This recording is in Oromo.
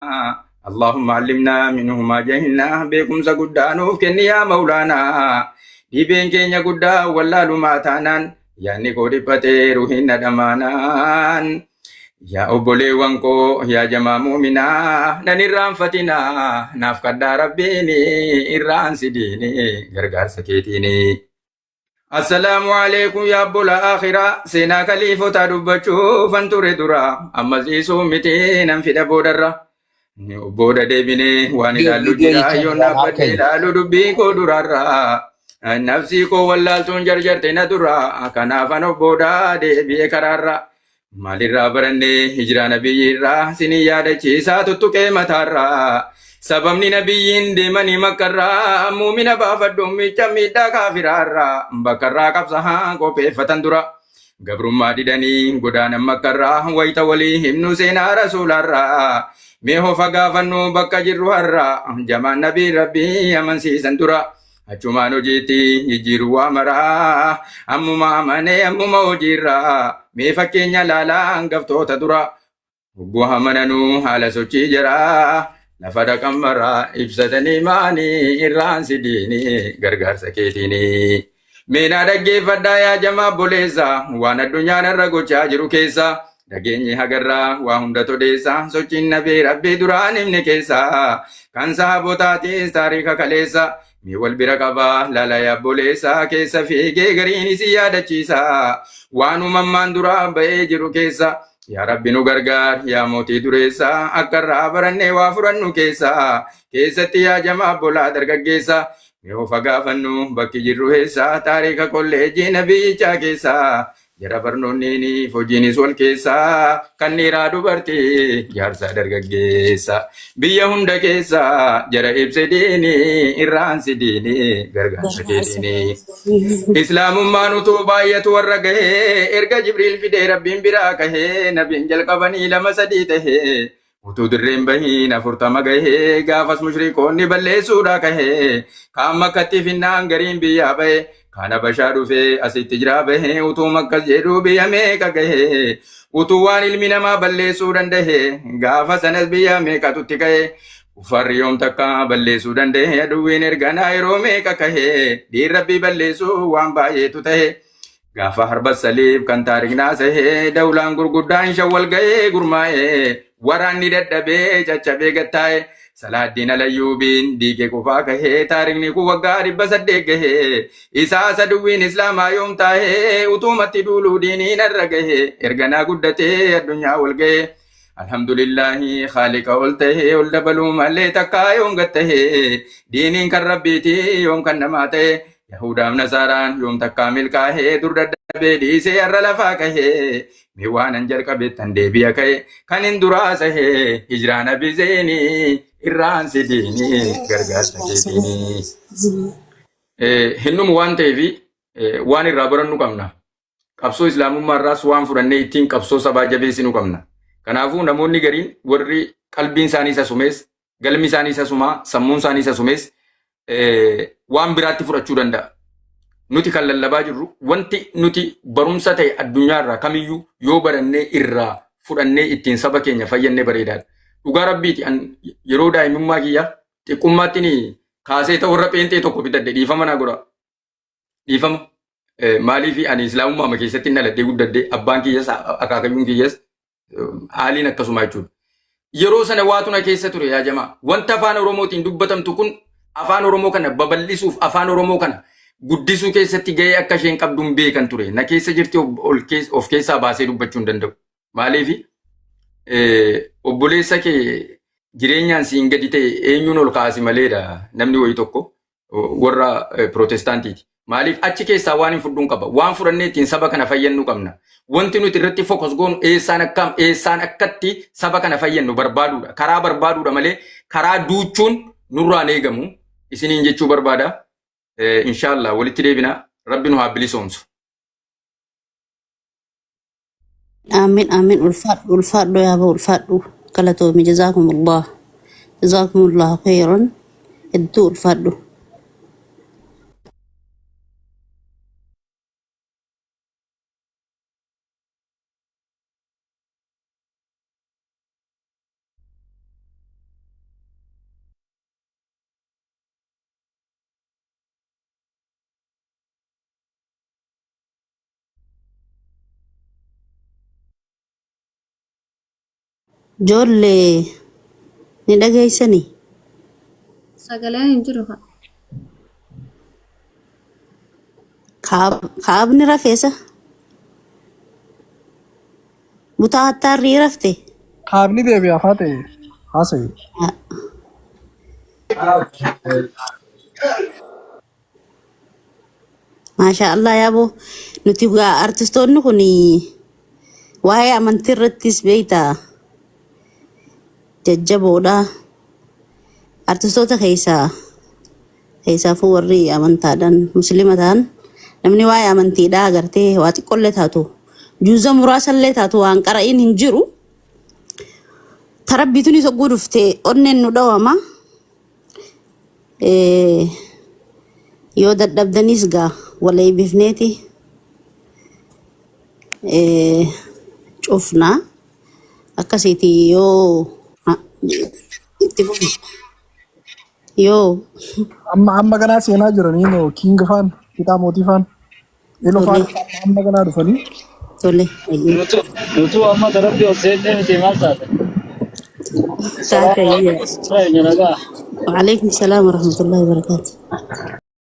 اللهم علمنا منه ما جهلنا بكم سقدانوف كني يا مولانا ديبين كينيا قدا ولا لما تانان يعني كودي روحين دمانان يا أبولي وانكو يا جماعة مؤمنا ننيران فتنا نافقد ربيني إيران سديني غرغر سكيتيني السلام عليكم يا أبو الآخرة سينا خليفة تدبچو فانتوري درا أما زيسو متين في دبودرة بودا ديبيني واني لالو جرا يونا بدي لالو دبي كو درارا نفسي كو والالتون جرجرتنا درا كنا فانو بودا ديبي كرارا مالirraa barannee hijira nabiyyiirraa sinii yaadachiisaa tuttuqee mataarraa sababni nabiyyiin deemanii makkarraa muumina baafadhuun micha miidhaa kaafiraarraa bakkarraa qabsahaa qopheeffatan dura gabrummaa didanii godaanan makkarraa wayita walii himnu seenaa rasuularraa mee hofa gaafannuu bakka jirru harraa jamaan nabii rabbii amansiisan dura achumaan hojiitti jijjiiruu waa maraa ammuma amanee ammuma hojiirraa mee fakkeenya laalaa hangaftoota dura Uggoo hamananuu haala sochii jiraa lafa dhaqan maraa ibsatanii maanii irraan sidiinii gargaarsa keetiinii. Meenaa dhaggeeffadhaa yaa jamaa boleessa waan addunyaan irra gochaa jiru keessa dhageenyi hagarraa waa hunda todeessa sochiin nabii rabbii duraan himne keessa kan sahabotaatis taarika kaleessa mi wal bira qabaa lala yaa boleessa keessa fiigee gariin isi yaadachiisa waan uumammaan duraa ba'ee jiru keessa. Yaa Rabbi nu gargaar yaa mootii dureessa akka irraa barannee waa furannu keessatti yaa jamaa bolaa dargaggeessa yoo fagaafannu bakki jirru heessa taarika kolleejjii nabiyyichaa keessa jara barnoonniiniif hojiinis wal keessa kan dhiiraa dubartii jaarsaa dargaggeessa biyya hunda keessa jara ibse diini irraansi diini gargaarsa keetiini islaamummaan utuu baay'atu warra gahee erga jibriil fidee rabbiin biraa kahee nabiin jalqabanii lama sadii tahee utuu dirreen bahiin 40 gahee gaafas mushrikoonni balleessuudha kahee kaan makkatti finnaan gariin biyyaa bahe kana bashaa dhufee asitti jiraa bahee utuu makkas jedhuu biyya meeqa gahee utuu waan ilmi namaa balleessuu dandahee gaafa sanas biyya meeqatutti ka'ee uffarri yoom takka balleessuu dandahee aduwwiin erganaa yeroo meeqa kahee dhiin rabbii balleessuu waan baay'eetu tahee gaafa harba saliib kan taariknaa sahee dawlaan gurguddaan shawwal gahee gurmaa'ee waraanni dadhabee caccabee gattaa'e Salaaddiin Alayyuubiin diigee qofaa kahee taarikni kun waggaa 800 gahee isaa saduwwiin islaamaa yoom taahee utumatti duuluu diiniin irra gahee erganaa guddatee addunyaa wal gahee alhamdulillahi khaaliqa ol tahee ol dabaluu malee takkaa yoom gattahee diiniin kan rabbiitii yoom kan namaa ta'e Yahudaaf Nasaaraan yoom takkaa milkaa'ee dur dadhabee dhiisee har'a lafaa kahee mi waanan jalqabeettan deebi'a ka'e kan hin duraa sahee hijraa nabi zeenii irraan sidiinii gargaarsa keetiinii. Hinnumu waan ta'eefi waan irraa barannu qabna. Qabsoo islaamummaa irraas waan fudhannee ittiin qabsoo sabaa jabeessinu qabna. Kanaafuu namoonni gariin warri qalbiin isaanii sasumees galmi isaanii sasumaa sammuun isaanii sasumees waan biraatti fudhachuu danda'a. Nuti kan lallabaa jirru wanti nuti barumsa ta'e addunyaarraa kamiyyuu yoo barannee irraa fudhannee ittiin saba keenya fayyannee bareedaadha. Dhugaa rabbiiti yeroo daa'imummaa kiyya xiqqummaatti ni kaasee ta'u warra pheenxee tokko bitadde dhiifama naa godha. Dhiifama maaliif ani islaamummaa keessatti dhaladhee guddadde abbaan kiyyas akaakayyuun kiyyas haaliin akkasuma jechuudha. Yeroo sana waatu na keessa ture yaa jamaa wanta afaan Oromootiin dubbatamtu kun afaan Oromoo kana babal'isuuf afaan Oromoo kana guddisuu keessatti gahee akka isheen qabduun beekan ture. Na keessa jirti of keessaa baasee dubbachuu hin danda'u. Maaliif obboleessa kee jireenyaan siin gadi ta'e eenyuun ol kaasi maleedha namni wayii tokko warra Protestaantiiti. Maaliif achi keessaa waan hin fudhuun qaba. Waan fudhannee ittiin saba kana fayyannuu qabna. Wanti nuti irratti fokus goonu eessaan akkatti saba kana fayyannu barbaaduudha. Karaa barbaaduudha malee karaa duuchuun nurraan eegamu isiniin jechuu barbaada. Inshallah walitti deebina rabbi nu haa bilisoomsu. آمين آمين والفاد يا أبو الفاد كلتومي جزاكم الله خيرا الدور الفاد Jolle ni dhageessani. Sagaleen hin jiru fa'a. Kaabni rafeessa. Butaa hattaarrii rafte. Kaabni deebi'ee afaa ta'e haasa'e. Masha Allah yaaboo nuti artistoonni kun waa'ee amantii irrattis beektaa jajjaboodha. Artistoota keessaafuu warri amantaadhaan muslima ta'an namni waa'ee amantiidhaa agartee waa xiqqoollee taatu juuza muraasallee taatu waan qara'iin hin jiru. Tarabbiituun isa guduftee onneen nu dhawama. Yoo dadhabdanis gaa wal eebbifneeti cufna akkasiiti yoo Amma ganaa seenaa jiranii moo King faan Fiixaa Mootii faan Eeloo faan amma ganaa dhufanii. tole Nutu amma darabbii ol seennee miti maal taate? taatayya. Nagaa. Waalaikum salaam warahmatullahi wabarakatuh.